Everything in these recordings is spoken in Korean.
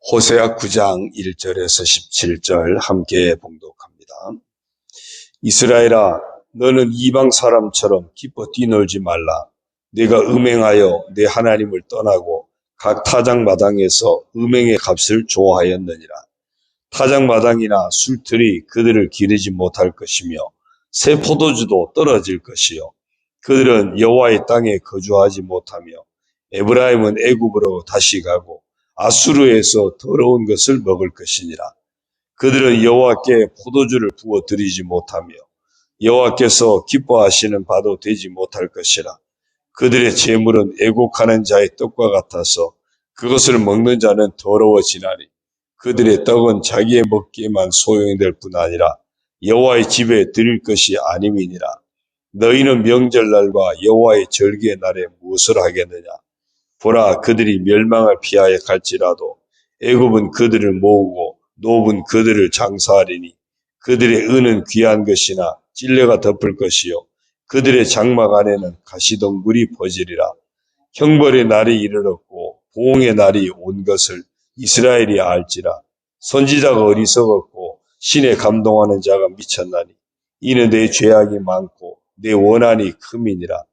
호세아 9장 1절에서 17절 함께 봉독합니다. 이스라엘아, 너는 이방 사람처럼 기뻐 뛰놀지 말라. 네가 음행하여 내 하나님을 떠나고 각 타작마당에서 음행의 값을 좋아하였느니라. 타작마당이나 술틀이 그들을 기르지 못할 것이며 새 포도주도 떨어질 것이요 그들은 여호와의 땅에 거주하지 못하며 에브라임은 애굽으로 다시 가고 아수르에서 더러운 것을 먹을 것이니라. 그들은 여호와께 포도주를 부어 드리지 못하며 여호와께서 기뻐하시는 바도 되지 못할 것이라. 그들의 재물은 애곡하는 자의 떡과 같아서 그것을 먹는 자는 더러워지나니 그들의 떡은 자기의 먹기에만 소용이 될 뿐 아니라 여호와의 집에 드릴 것이 아님이니라. 너희는 명절날과 여호와의 절기의 날에 무엇을 하겠느냐? 보라, 그들이 멸망을 피하여 갈지라도 애굽은 그들을 모으고 노브는 그들을 장사하리니 그들의 은은 귀한 것이나 찔레가 덮을 것이요 그들의 장막 안에는 가시덩굴이 퍼지리라. 형벌의 날이 이르렀고 보응의 날이 온 것을 이스라엘이 알지라. 선지자가 어리석었고 신에 감동하는 자가 미쳤나니 이는 내 죄악이 많고 내 원한이 큼이니라.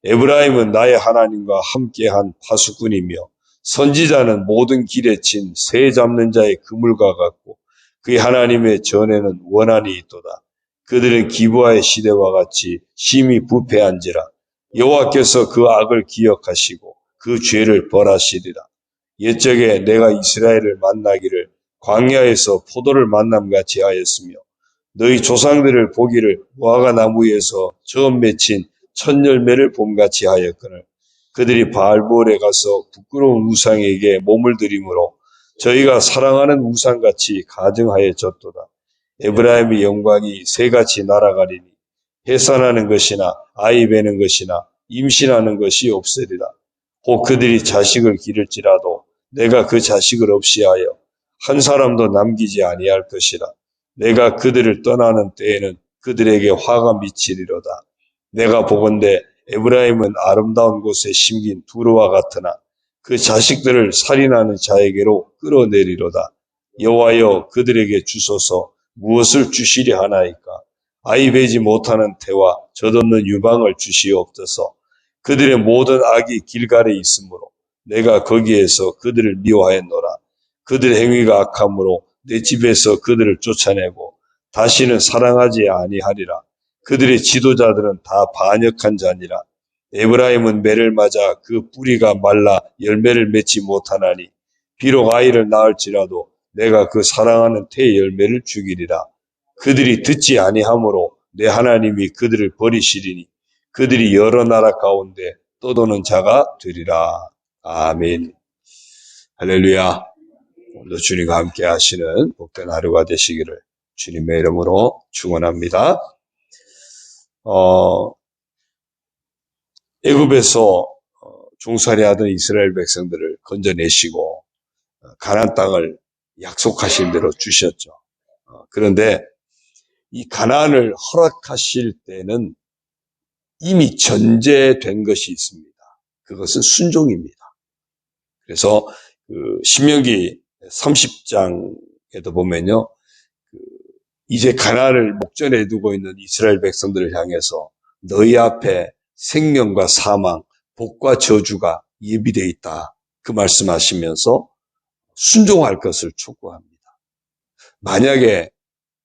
에브라임은 나의 하나님과 함께한 파수꾼이며 선지자는 모든 길에 친 새 잡는 자의 그물과 같고 그의 하나님의 전에는 원한이 있도다. 그들은 기브아의 시대와 같이 심히 부패한지라. 여호와께서 그 악을 기억하시고 그 죄를 벌하시리라. 옛적에 내가 이스라엘을 만나기를 광야에서 포도를 만남같이 하였으며 너희 조상들을 보기를 무화과 나무에서 처음 맺힌 첫 열매를 봄같이 하였거늘 그들이 바알볼에 가서 부끄러운 우상에게 몸을 들이므로 저희가 사랑하는 우상같이 가증하여졌도다. 에브라임의 영광이 새같이 날아가리니 해산하는 것이나 아이 베는 것이나 임신하는 것이 없으리라. 혹 그들이 자식을 기를지라도 내가 그 자식을 없이하여 한 사람도 남기지 아니할 것이라. 내가 그들을 떠나는 때에는 그들에게 화가 미치리로다. 내가 보건대 에브라임은 아름다운 곳에 심긴 두루와 같으나 그 자식들을 살인하는 자에게로 끌어내리로다. 여호와여, 그들에게 주소서. 무엇을 주시려 하나이까? 아이 베지 못하는 태와 젖없는 유방을 주시옵소서. 그들의 모든 악이 길갈에 있으므로 내가 거기에서 그들을 미워하였노라. 그들의 행위가 악함으로 내 집에서 그들을 쫓아내고 다시는 사랑하지 아니하리라. 그들의 지도자들은 다 반역한 자니라. 에브라임은 매를 맞아 그 뿌리가 말라 열매를 맺지 못하나니 비록 아이를 낳을지라도 내가 그 사랑하는 태의 열매를 죽이리라. 그들이 듣지 아니하므로 내 하나님이 그들을 버리시리니 그들이 여러 나라 가운데 떠도는 자가 되리라. 아멘. 할렐루야. 오늘도 주님과 함께 하시는 복된 하루가 되시기를 주님의 이름으로 축원합니다. 애굽에서 종살이하던 이스라엘 백성들을 건져내시고 가나안 땅을 약속하신 대로 주셨죠. 그런데 이 가나안을 허락하실 때는 이미 전제된 것이 있습니다. 그것은 순종입니다. 그래서 신명기 30장에도 보면요, 이제 가나안을 목전에 두고 있는 이스라엘 백성들을 향해서 너희 앞에 생명과 사망, 복과 저주가 예비되어 있다. 그 말씀하시면서 순종할 것을 촉구합니다. 만약에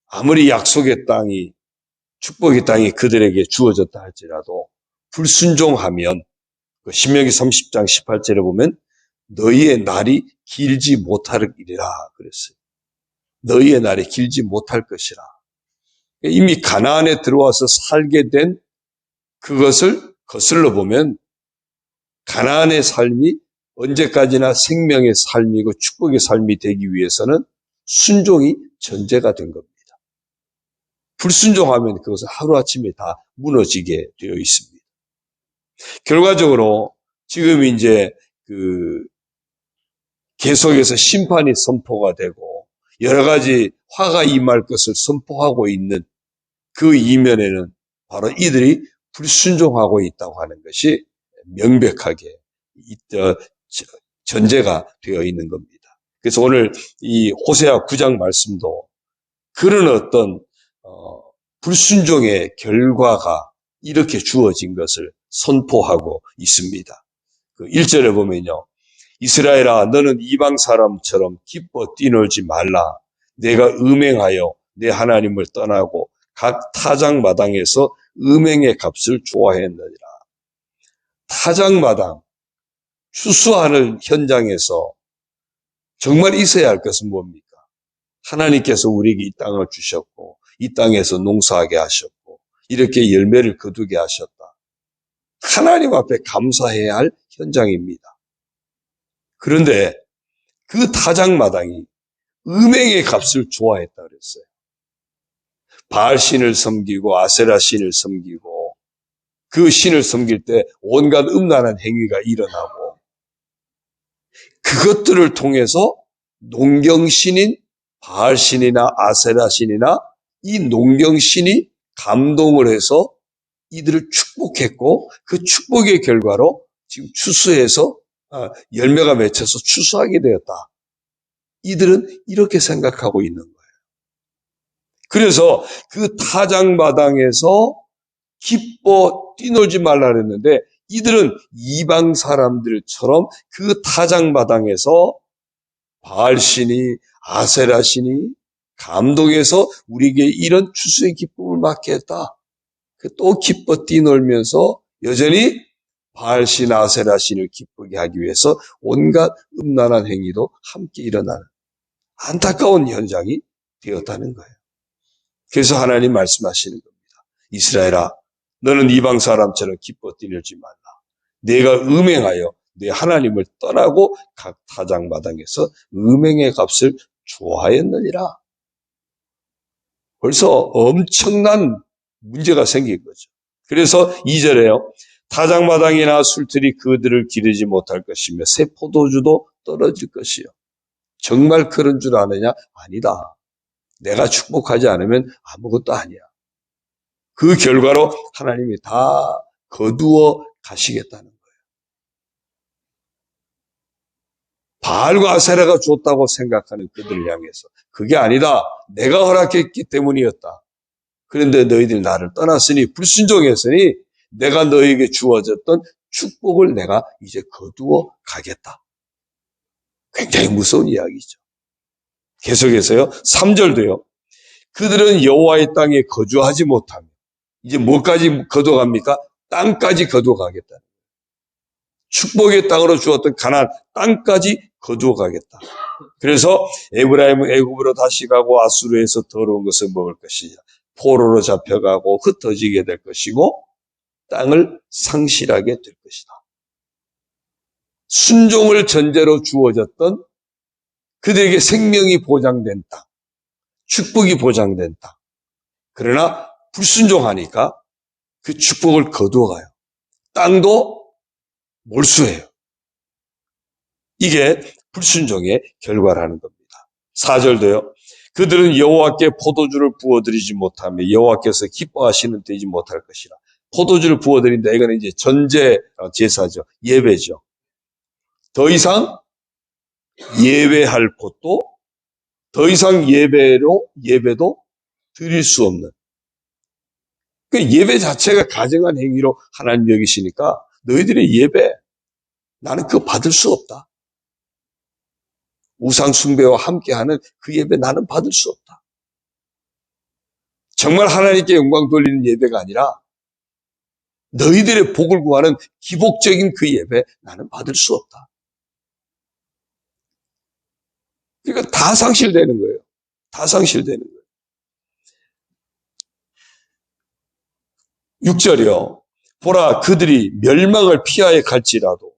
아무리 약속의 땅이, 축복의 땅이 그들에게 주어졌다 할지라도 불순종하면 신명기 30장 18절에 보면 너희의 날이 길지 못하리라 그랬어요. 너희의 날이 길지 못할 것이라. 이미 가나안에 들어와서 살게 된 그것을 거슬러 보면 가나안의 삶이 언제까지나 생명의 삶이고 축복의 삶이 되기 위해서는 순종이 전제가 된 겁니다. 불순종하면 그것은 하루아침에 다 무너지게 되어 있습니다. 결과적으로 지금 이제 계속해서 심판이 선포가 되고 여러 가지 화가 임할 것을 선포하고 있는 그 이면에는 바로 이들이 불순종하고 있다고 하는 것이 명백하게 전제가 되어 있는 겁니다. 그래서 오늘 이 호세아 9장 말씀도 그런 어떤 불순종의 결과가 이렇게 주어진 것을 선포하고 있습니다. 그 1절에 보면요. 이스라엘아 너는 이방 사람처럼 기뻐 뛰놀지 말라. 내가 음행하여 내 하나님을 떠나고 각 타작마당에서 음행의 값을 좋아했느니라. 타작마당, 추수하는 현장에서 정말 있어야 할 것은 뭡니까? 하나님께서 우리에게 이 땅을 주셨고 이 땅에서 농사하게 하셨고 이렇게 열매를 거두게 하셨다. 하나님 앞에 감사해야 할 현장입니다. 그런데 그 타작마당이 음행의 값을 좋아했다 그랬어요. 바알 신을 섬기고 아세라 신을 섬기고 그 신을 섬길 때 온갖 음란한 행위가 일어나고 그것들을 통해서 농경신인 바알 신이나 아세라 신이나 이 농경신이 감동을 해서 이들을 축복했고 그 축복의 결과로 지금 추수해서 열매가 맺혀서 추수하게 되었다. 이들은 이렇게 생각하고 있는 거예요. 그래서 그 타작마당에서 기뻐 뛰놀지 말라 그랬는데 이들은 이방 사람들처럼 그 타작마당에서 바알신이 아세라신이 감동해서 우리에게 이런 추수의 기쁨을 맡게 했다. 또 기뻐 뛰놀면서 여전히 바알신 아세라신을 기쁘게 하기 위해서 온갖 음란한 행위도 함께 일어나는 안타까운 현장이 되었다는 거예요. 그래서 하나님 말씀하시는 겁니다. 이스라엘아 너는 이방 사람처럼 기뻐 뛰놀지 말라. 내가 음행하여 내 하나님을 떠나고 각 타작마당에서 음행의 값을 좋아하였느니라. 벌써 엄청난 문제가 생긴 거죠. 그래서 2절에요. 타작마당이나 술틀이 그들을 기르지 못할 것이며 새 포도주도 떨어질 것이요. 정말 그런 줄 아느냐? 아니다. 내가 축복하지 않으면 아무것도 아니야. 그 결과로 하나님이 다 거두어 가시겠다는 거예요. 바알과 아세라가 줬다고 생각하는 그들을 향해서 그게 아니다. 내가 허락했기 때문이었다. 그런데 너희들이 나를 떠났으니 불순종했으니 내가 너희에게 주어졌던 축복을 내가 이제 거두어 가겠다. 굉장히 무서운 이야기죠. 계속해서요. 3절도요. 그들은 여호와의 땅에 거주하지 못하며 이제 뭐까지 거둬갑니까? 땅까지 거둬가겠다. 축복의 땅으로 주었던 가나안 땅까지 거두어가겠다. 그래서 에브라임은 애굽으로 다시 가고 아수르에서 더러운 것을 먹을 것이냐. 포로로 잡혀가고 흩어지게 될 것이고 땅을 상실하게 될 것이다. 순종을 전제로 주어졌던 그들에게 생명이 보장된 땅, 축복이 보장된 땅. 그러나 불순종하니까 그 축복을 거두어가요. 땅도 몰수해요. 이게 불순종의 결과라는 겁니다. 4절도요. 그들은 여호와께 포도주를 부어드리지 못하며 여호와께서 기뻐하시는 되지 못할 것이라. 포도주를 부어드린다. 이거는 이제 전제 제사죠. 예배죠. 더 이상 예배할 곳도 더 이상 예배도 드릴 수 없는. 그 예배 자체가 가정한 행위로 하나님 여기시니까 너희들의 예배 나는 그거 받을 수 없다. 우상 숭배와 함께하는 그 예배 나는 받을 수 없다. 정말 하나님께 영광 돌리는 예배가 아니라 너희들의 복을 구하는 기복적인 그 예배 나는 받을 수 없다. 그러니까 다 상실되는 거예요. 다 상실되는 거예요. 6절이요. 보라 그들이 멸망을 피하여 갈지라도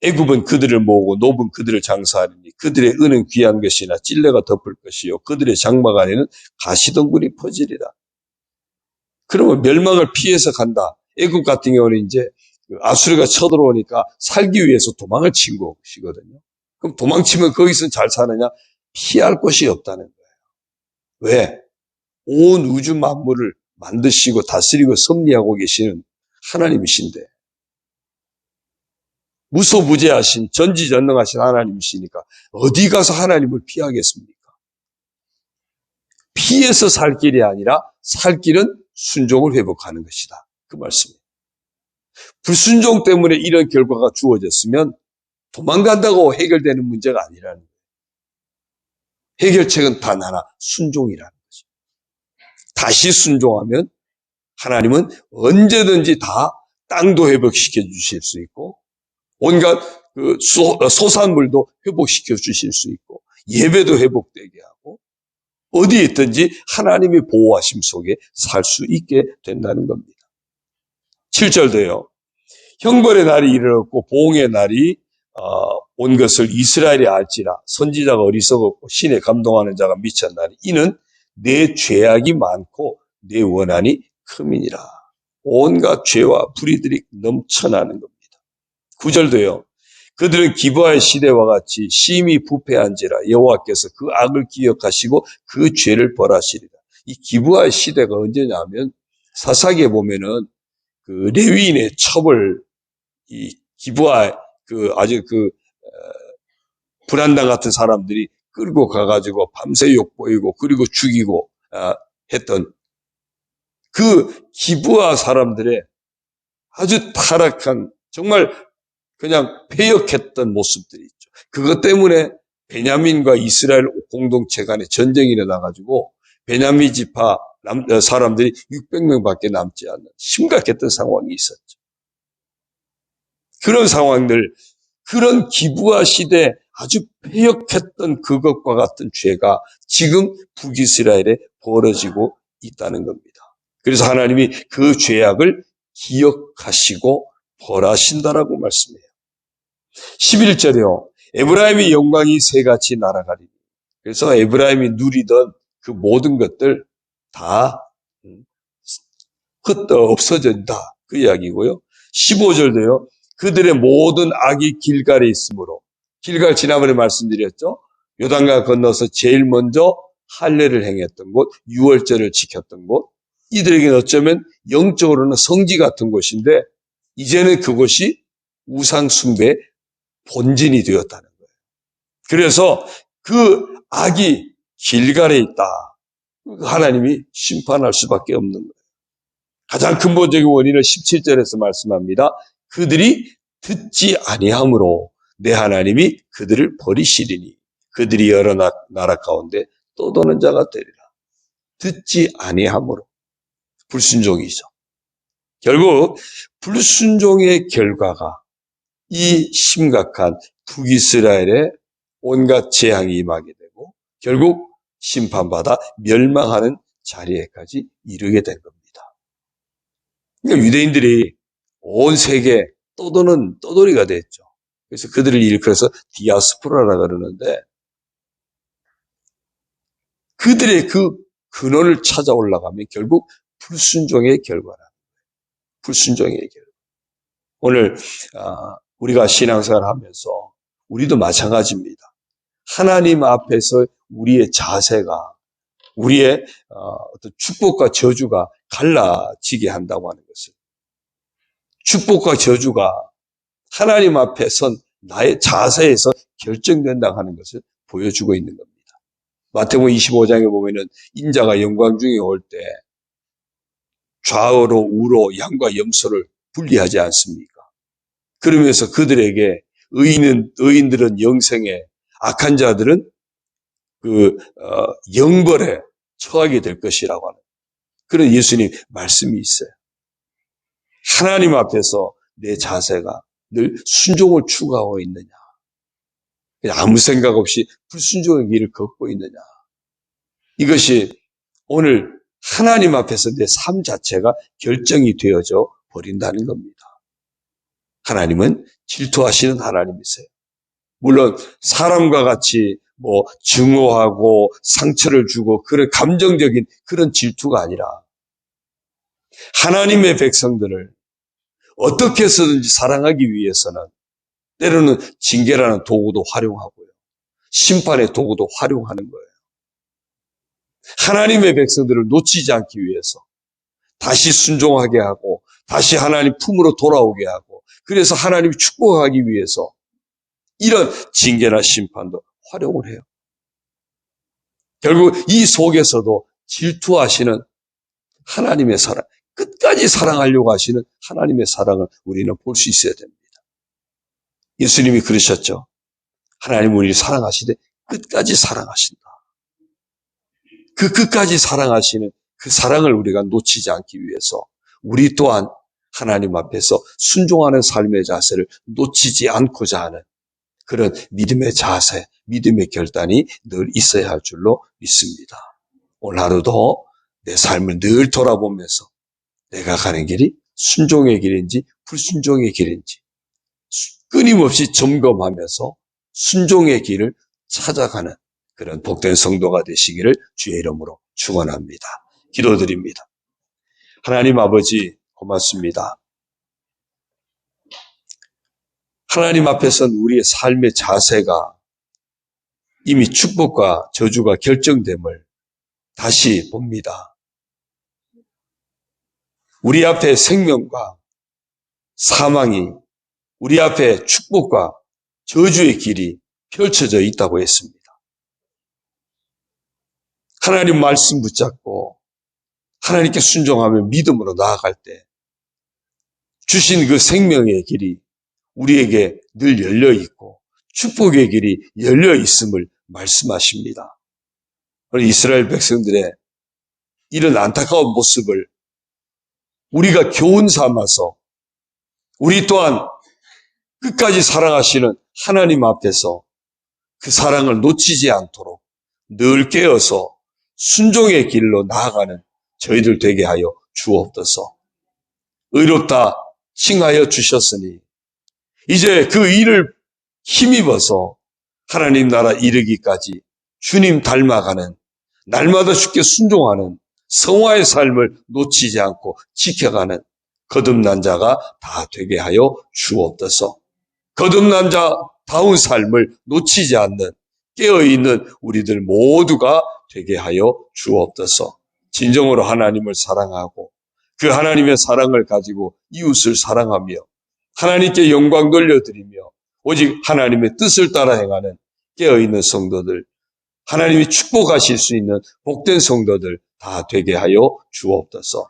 애굽은 그들을 모으고 노은 그들을 장사하리니 그들의 은은 귀한 것이나 찔레가 덮을 것이요 그들의 장막 안에는 가시덩굴이 퍼지리라. 그러면 멸망을 피해서 간다. 애굽 같은 경우는 이제 아수르가 쳐들어오니까 살기 위해서 도망을 친 것이거든요. 그럼 도망치면 거기서 잘 사느냐? 피할 곳이 없다는 거예요. 왜? 온 우주 만물을 만드시고 다스리고 섭리하고 계시는 하나님이신데 무소부재하신 전지전능하신 하나님이시니까 어디 가서 하나님을 피하겠습니까? 피해서 살 길이 아니라 살 길은 순종을 회복하는 것이다. 그 말씀이에요. 불순종 때문에 이런 결과가 주어졌으면 도망간다고 해결되는 문제가 아니라는 거예요. 해결책은 단 하나, 순종이라는 거죠. 다시 순종하면 하나님은 언제든지 다 땅도 회복시켜 주실 수 있고 온갖 그 소산물도 회복시켜 주실 수 있고 예배도 회복되게 하고 어디에 있든지 하나님의 보호하심 속에 살 수 있게 된다는 겁니다. 7절도요. 형벌의 날이 이르렀고 보응의 날이 온 것을 이스라엘이 알지라. 선지자가 어리석었고 신에 감동하는 자가 미쳤나니 이는 내 죄악이 많고 내 원한이 큼이니라. 온갖 죄와 불의들이 넘쳐나는 겁니다. 9절도요. 그들은 기브아의 시대와 같이 심히 부패한지라. 여호와께서 그 악을 기억하시고 그 죄를 벌하시리라. 이 기브아의 시대가 언제냐면 사사기에 보면은 그 레위인의 첩을 이 기브아 아주 불안당 같은 사람들이 끌고 가가지고 밤새 욕보이고 그리고 죽이고 했던 그 기브아 사람들의 아주 타락한 정말 그냥 패역했던 모습들이 있죠. 그것 때문에 베냐민과 이스라엘 공동체 간에 전쟁이 일어나가지고 베냐민 지파 사람들이 600명밖에 남지 않는 심각했던 상황이 있었죠. 그런 상황들, 그런 기브아 시대 아주 패역했던 그것과 같은 죄가 지금 북이스라엘에 벌어지고 있다는 겁니다. 그래서 하나님이 그 죄악을 기억하시고 벌하신다라고 말씀해요. 11절이요. 에브라임의 영광이 새같이 날아가리니. 그래서 에브라임이 누리던 그 모든 것들 다 없어진다. 그 이야기고요. 15절도요. 그들의 모든 악이 길갈에 있으므로. 길갈 지난번에 말씀드렸죠. 요단강 건너서 제일 먼저 할례를 행했던 곳, 유월절을 지켰던 곳. 이들에게는 어쩌면 영적으로는 성지 같은 곳인데 이제는 그곳이 우상 숭배의 본진이 되었다는 거예요. 그래서 그 악이 길갈에 있다. 하나님이 심판할 수밖에 없는 거예요. 가장 근본적인 원인을 17절에서 말씀합니다. 그들이 듣지 아니함으로 내 하나님이 그들을 버리시리니 그들이 여러 나라 가운데 떠도는 자가 되리라. 듣지 아니함으로. 불순종이죠. 결국 불순종의 결과가 이 심각한 북이스라엘의 온갖 재앙이 임하게 되고 결국 심판받아 멸망하는 자리에까지 이르게 된 겁니다. 그러니까 유대인들이 온 세계에 떠도는 떠돌이가 됐죠. 그래서 그들을 일컬어서 디아스포라라고 그러는데 그들의 그 근원을 찾아 올라가면 결국 불순종의 결과라. 불순종의 결과. 오늘 우리가 신앙생활을 하면서 우리도 마찬가지입니다. 하나님 앞에서 우리의 자세가 우리의 어떤 축복과 저주가 갈라지게 한다고 하는 것을 축복과 저주가 하나님 앞에 선 나의 자세에서 결정된다고 하는 것을 보여주고 있는 겁니다. 마태복음 25장에 보면은 인자가 영광 중에 올 때 좌우로 우로 양과 염소를 분리하지 않습니까? 그러면서 그들에게 의인들은 영생에 악한 자들은 영벌에 처하게 될 것이라고 하는 그런 예수님 말씀이 있어요. 하나님 앞에서 내 자세가 늘 순종을 추구하고 있느냐, 그냥 아무 생각 없이 불순종의 길을 걷고 있느냐, 이것이 오늘 하나님 앞에서 내 삶 자체가 결정이 되어져 버린다는 겁니다. 하나님은 질투하시는 하나님이세요. 물론 사람과 같이 증오하고 상처를 주고 그런 감정적인 그런 질투가 아니라 하나님의 백성들을 어떻게 해서든지 사랑하기 위해서는 때로는 징계라는 도구도 활용하고요. 심판의 도구도 활용하는 거예요. 하나님의 백성들을 놓치지 않기 위해서 다시 순종하게 하고 다시 하나님 품으로 돌아오게 하고 그래서 하나님이 축복하기 위해서 이런 징계나 심판도 활용을 해요. 결국 이 속에서도 질투하시는 하나님의 사랑, 끝까지 사랑하려고 하시는 하나님의 사랑을 우리는 볼 수 있어야 됩니다. 예수님이 그러셨죠. 하나님 우리를 사랑하시되 끝까지 사랑하신다. 그 끝까지 사랑하시는 그 사랑을 우리가 놓치지 않기 위해서 우리 또한 하나님 앞에서 순종하는 삶의 자세를 놓치지 않고자 하는 그런 믿음의 자세, 믿음의 결단이 늘 있어야 할 줄로 믿습니다. 오늘 하루도 내 삶을 늘 돌아보면서 내가 가는 길이 순종의 길인지 불순종의 길인지 끊임없이 점검하면서 순종의 길을 찾아가는 그런 복된 성도가 되시기를 주의 이름으로 축원합니다. 기도드립니다. 하나님 아버지 고맙습니다. 하나님 앞에서는 우리의 삶의 자세가 이미 축복과 저주가 결정됨을 다시 봅니다. 우리 앞에 생명과 사망이, 우리 앞에 축복과 저주의 길이 펼쳐져 있다고 했습니다. 하나님 말씀 붙잡고 하나님께 순종하며 믿음으로 나아갈 때 주신 그 생명의 길이 우리에게 늘 열려 있고 축복의 길이 열려 있음을 말씀하십니다. 이스라엘 백성들의 이런 안타까운 모습을 우리가 교훈 삼아서 우리 또한 끝까지 사랑하시는 하나님 앞에서 그 사랑을 놓치지 않도록 늘 깨어서 순종의 길로 나아가는 저희들 되게 하여 주옵소서. 의롭다 칭하여 주셨으니 이제 그 일을 힘입어서 하나님 나라 이르기까지 주님 닮아가는 날마다 주께 순종하는 성화의 삶을 놓치지 않고 지켜가는 거듭난 자가 다 되게 하여 주옵소서. 거듭난 자다운 삶을 놓치지 않는 깨어있는 우리들 모두가 되게 하여 주옵소서. 진정으로 하나님을 사랑하고 그 하나님의 사랑을 가지고 이웃을 사랑하며 하나님께 영광 돌려드리며 오직 하나님의 뜻을 따라 행하는 깨어있는 성도들, 하나님이 축복하실 수 있는 복된 성도들 다 되게 하여 주옵소서.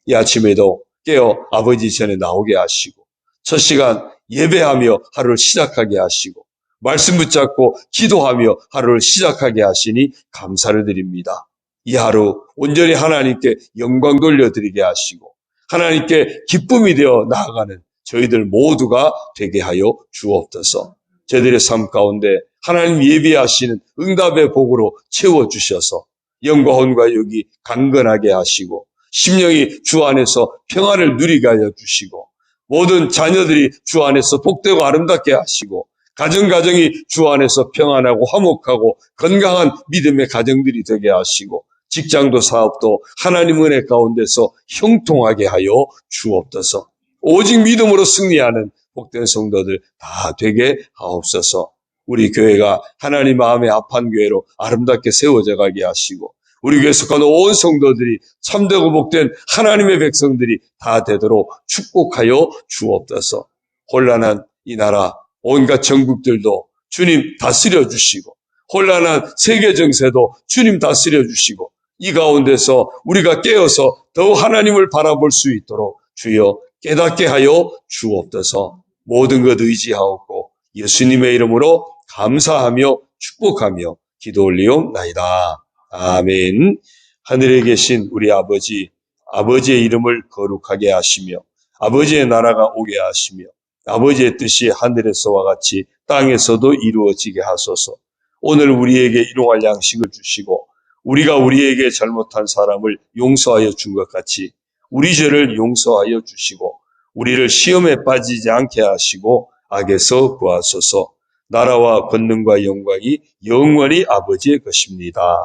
이 아침에도 깨어 아버지 전에 나오게 하시고 첫 시간 예배하며 하루를 시작하게 하시고 말씀 붙잡고 기도하며 하루를 시작하게 하시니 감사를 드립니다. 이 하루 온전히 하나님께 영광 돌려드리게 하시고 하나님께 기쁨이 되어 나아가는 저희들 모두가 되게 하여 주옵소서. 저희들의 삶 가운데 하나님 예비하시는 응답의 복으로 채워주셔서 영과 혼과 육이 강건하게 하시고 심령이 주 안에서 평안을 누리게 하여 주시고 모든 자녀들이 주 안에서 복되고 아름답게 하시고 가정이 주 안에서 평안하고 화목하고 건강한 믿음의 가정들이 되게 하시고 직장도 사업도 하나님 은혜 가운데서 형통하게 하여 주옵소서. 오직 믿음으로 승리하는 복된 성도들 다 되게 하옵소서. 우리 교회가 하나님 마음에 합한 교회로 아름답게 세워져 가게 하시고 우리 교회에 속한 온 성도들이 참되고 복된 하나님의 백성들이 다 되도록 축복하여 주옵소서. 혼란한 이 나라 온갖 전국들도 주님 다스려 주시고 혼란한 세계 정세도 주님 다스려 주시고 이 가운데서 우리가 깨어서 더욱 하나님을 바라볼 수 있도록 주여 깨닫게 하여 주옵소서. 모든 것 의지하옵고 예수님의 이름으로 감사하며 축복하며 기도 올리옵나이다. 아멘. 하늘에 계신 우리 아버지, 아버지의 이름을 거룩하게 하시며 아버지의 나라가 오게 하시며 아버지의 뜻이 하늘에서와 같이 땅에서도 이루어지게 하소서. 오늘 우리에게 일용할 양식을 주시고 우리가 우리에게 잘못한 사람을 용서하여 준 것 같이 우리 죄를 용서하여 주시고 우리를 시험에 빠지지 않게 하시고 악에서 구하소서. 나라와 권능과 영광이 영원히 아버지의 것입니다.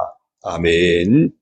아멘.